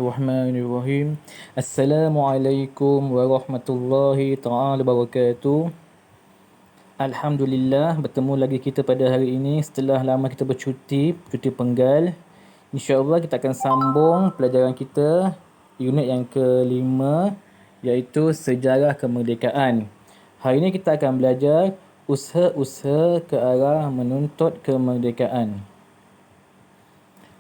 Bismillahirrahmanirrahim. Assalamualaikum warahmatullahi taala wabarakatuh. Alhamdulillah, bertemu lagi kita pada hari ini setelah lama kita cuti penggal. InsyaAllah kita akan sambung pelajaran kita unit yang kelima, iaitu sejarah kemerdekaan. Hari ini kita akan belajar usaha-usaha ke arah menuntut kemerdekaan.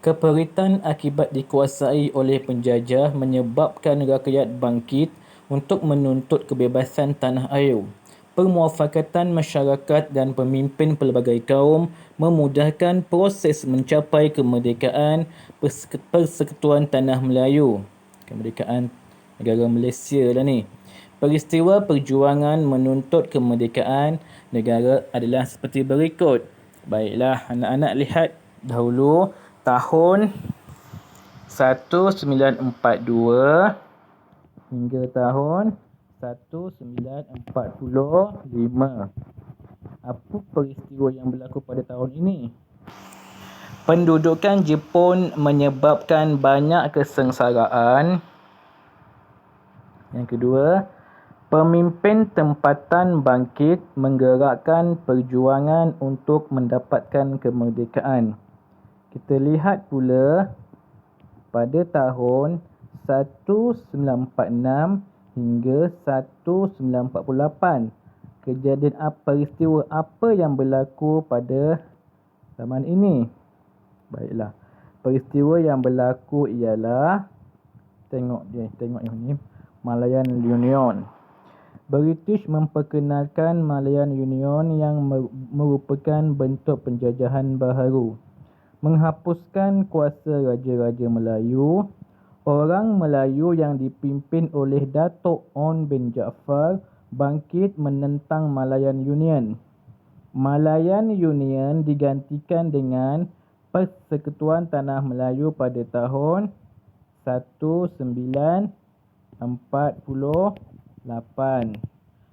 Keperitan akibat dikuasai oleh penjajah menyebabkan rakyat bangkit untuk menuntut kebebasan tanah air. Permuafakatan masyarakat dan pemimpin pelbagai kaum memudahkan proses mencapai kemerdekaan Persekutuan Tanah Melayu. Kemerdekaan negara Malaysia lah ni. Peristiwa perjuangan menuntut kemerdekaan negara adalah seperti berikut. Baiklah, anak-anak lihat dahulu tahun 1942 hingga tahun 1945. Apa peristiwa yang berlaku pada tahun ini? Pendudukan Jepun menyebabkan banyak kesengsaraan. Yang kedua, pemimpin tempatan bangkit menggerakkan perjuangan untuk mendapatkan kemerdekaan. Kita lihat pula pada tahun 1946 hingga 1948. Peristiwa apa yang berlaku pada zaman ini? Baiklah. Peristiwa yang berlaku ialah tengok ini Malayan Union. British memperkenalkan Malayan Union yang merupakan bentuk penjajahan baharu. Menghapuskan kuasa Raja-Raja Melayu. Orang Melayu yang dipimpin oleh Datuk On bin Jaafar bangkit menentang Malayan Union. Malayan Union digantikan dengan Persekutuan Tanah Melayu pada tahun 1948.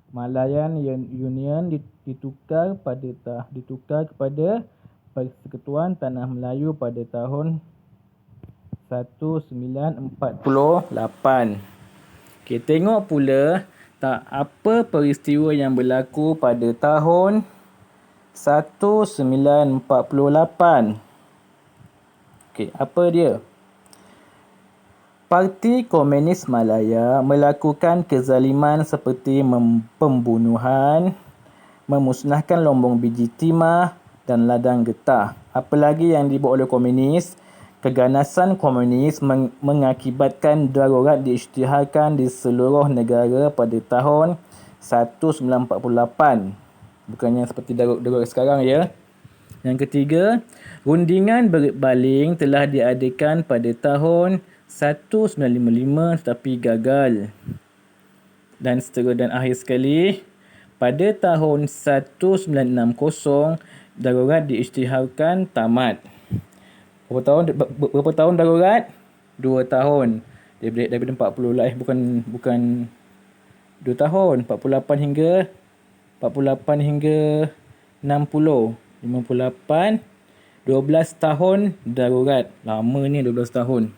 Malayan Union ditukar kepada Persekutuan Tanah Melayu pada tahun 1948. Okey, tengok pula apa peristiwa yang berlaku pada tahun 1948. Okey, apa dia? Parti Komunis Malaya melakukan kezaliman seperti pembunuhan, memusnahkan lombong biji timah dan ladang getah. Apalagi yang dibuat oleh komunis, keganasan komunis mengakibatkan darurat diisytiharkan di seluruh negara pada tahun 1948. Bukannya seperti darurat sekarang ya. Yang ketiga, rundingan berbaling telah diadakan pada tahun 1955 tetapi gagal. Dan akhir sekali, pada tahun 1960, darurat diisytiharkan tamat. Berapa tahun darurat? 2 tahun. Daripada 40 lah bukan 2 tahun. 48 hingga 60. 58. 12 tahun darurat. Lama ni 12 tahun.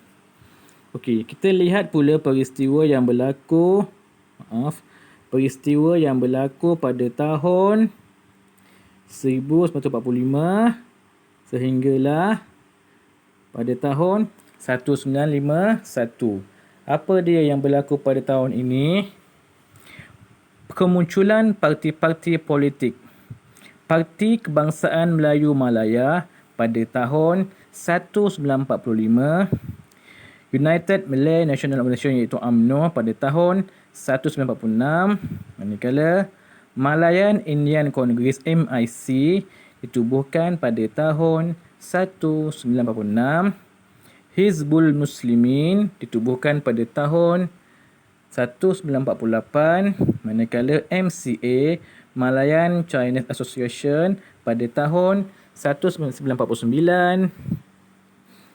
Okey, kita lihat pula peristiwa yang berlaku pada tahun 1945 sehinggalah pada tahun 1951. Apa dia yang berlaku pada tahun ini? Kemunculan parti-parti politik. Parti Kebangsaan Melayu Malaya pada tahun 1945. United Malay National Organisation iaitu UMNO pada tahun 1946. Manakala Malayan Indian Congress MIC ditubuhkan pada tahun 1946. Hizbul Muslimin ditubuhkan pada tahun 1948. Manakala MCA Malayan Chinese Association pada tahun 1949.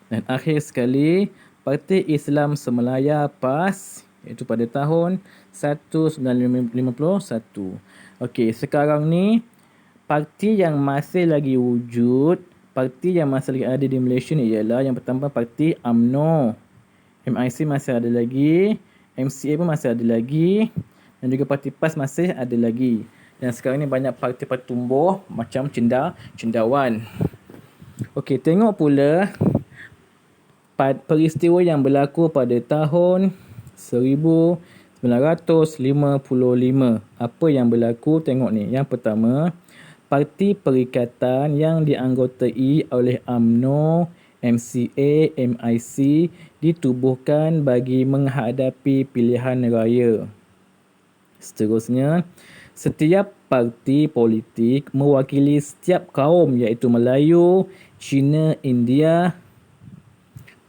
Dan akhir sekali, Parti Islam Semelaya PAS iaitu pada tahun 1951. Okey, sekarang ni parti yang masih lagi wujud, parti yang masih lagi ada di Malaysia ni ialah yang pertama Parti UMNO. MIC masih ada lagi, MCA pun masih ada lagi, dan juga parti PAS masih ada lagi. Dan sekarang ni banyak parti-parti tumbuh macam cendawan. Okey, tengok pula peristiwa yang berlaku pada tahun 1955. Apa yang berlaku? Tengok ni. Yang pertama, Parti Perikatan yang dianggotai oleh UMNO, MCA, MIC ditubuhkan bagi menghadapi pilihan raya. Seterusnya, setiap parti politik mewakili setiap kaum iaitu Melayu, Cina, India.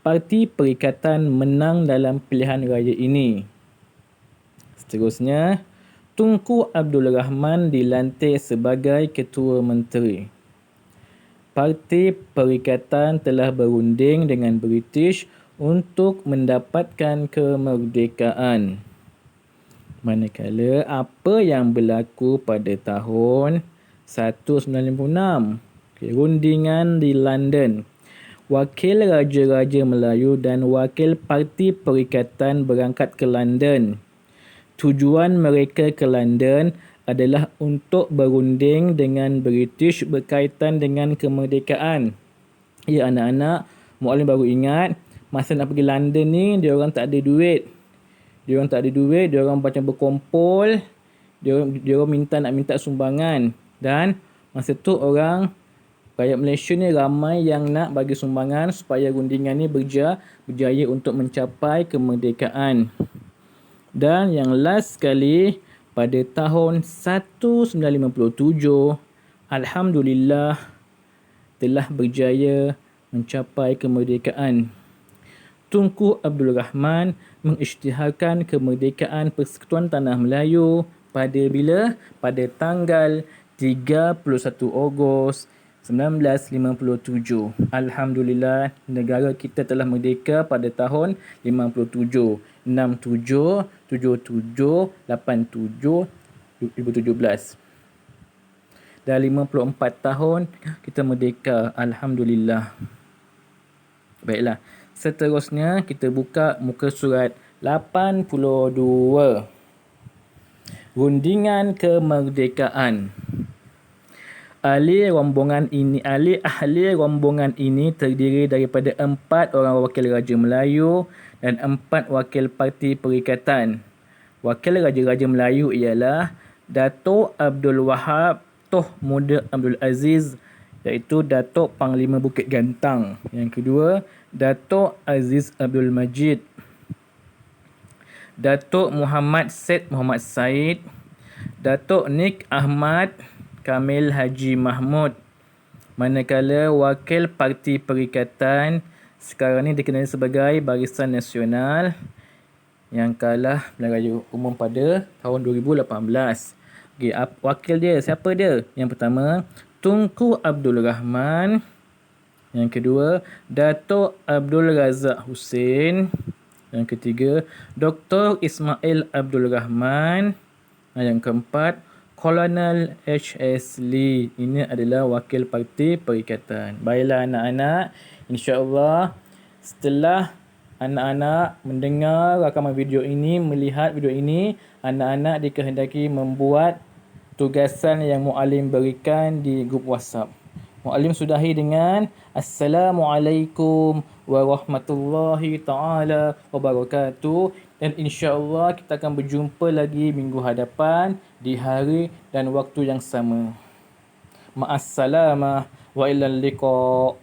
Parti Perikatan menang dalam pilihan raya ini. Seterusnya, Tunku Abdul Rahman dilantik sebagai Ketua Menteri. Parti Perikatan telah berunding dengan British untuk mendapatkan kemerdekaan. Manakala apa yang berlaku pada tahun 1956? Rundingan di London. Wakil Raja-Raja Melayu dan wakil Parti Perikatan berangkat ke London. Tujuan mereka ke London adalah untuk berunding dengan British berkaitan dengan kemerdekaan. Ya anak-anak, Muallim baru ingat, masa nak pergi London ni, diorang tak ada duit. Diorang macam berkumpul, diorang nak minta sumbangan. Dan masa tu orang rakyat Malaysia ni ramai yang nak bagi sumbangan supaya rundingan ni berjaya untuk mencapai kemerdekaan. Dan yang last sekali, pada tahun 1957, Alhamdulillah telah berjaya mencapai kemerdekaan. Tunku Abdul Rahman mengisytiharkan kemerdekaan Persekutuan Tanah Melayu pada bila? Pada tanggal 31 Ogos 1957. Alhamdulillah, negara kita telah merdeka pada tahun 57. 67, 77, 87, 2017. Dah 54 tahun kita merdeka. Alhamdulillah. Baiklah. Seterusnya kita buka muka surat 82. Rundingan kemerdekaan. Ahli rombongan ini terdiri daripada 4 orang wakil Raja Melayu dan 4 wakil Parti Perikatan. Wakil Raja-Raja Melayu ialah Datuk Abdul Wahab Toh Muda Abdul Aziz, iaitu Datuk Panglima Bukit Gantang. Yang kedua, Datuk Aziz Abdul Majid, Datuk Muhammad Said Muhammad Said, Datuk Nik Ahmad Kamil Haji Mahmud. Manakala wakil Parti Perikatan sekarang ni dikenali sebagai Barisan Nasional yang kalah pilihan raya umum pada tahun 2018. Okay, wakil dia, siapa dia? Yang pertama, Tunku Abdul Rahman. Yang kedua, Datuk Abdul Razak Hussein. Yang ketiga, Dr. Ismail Abdul Rahman. Yang keempat, Kolonel H.S. Lee. Ini adalah wakil Parti Perikatan. Baiklah anak-anak, insya-Allah setelah anak-anak mendengar rakaman video ini, melihat video ini, anak-anak dikehendaki membuat tugasan yang Muallim berikan di grup WhatsApp. Muallim sudahi dengan Assalamualaikum warahmatullahi taala wabarakatuh, dan insya-Allah kita akan berjumpa lagi minggu hadapan di hari dan waktu yang sama. Ma'assalamah wa ilal liqa.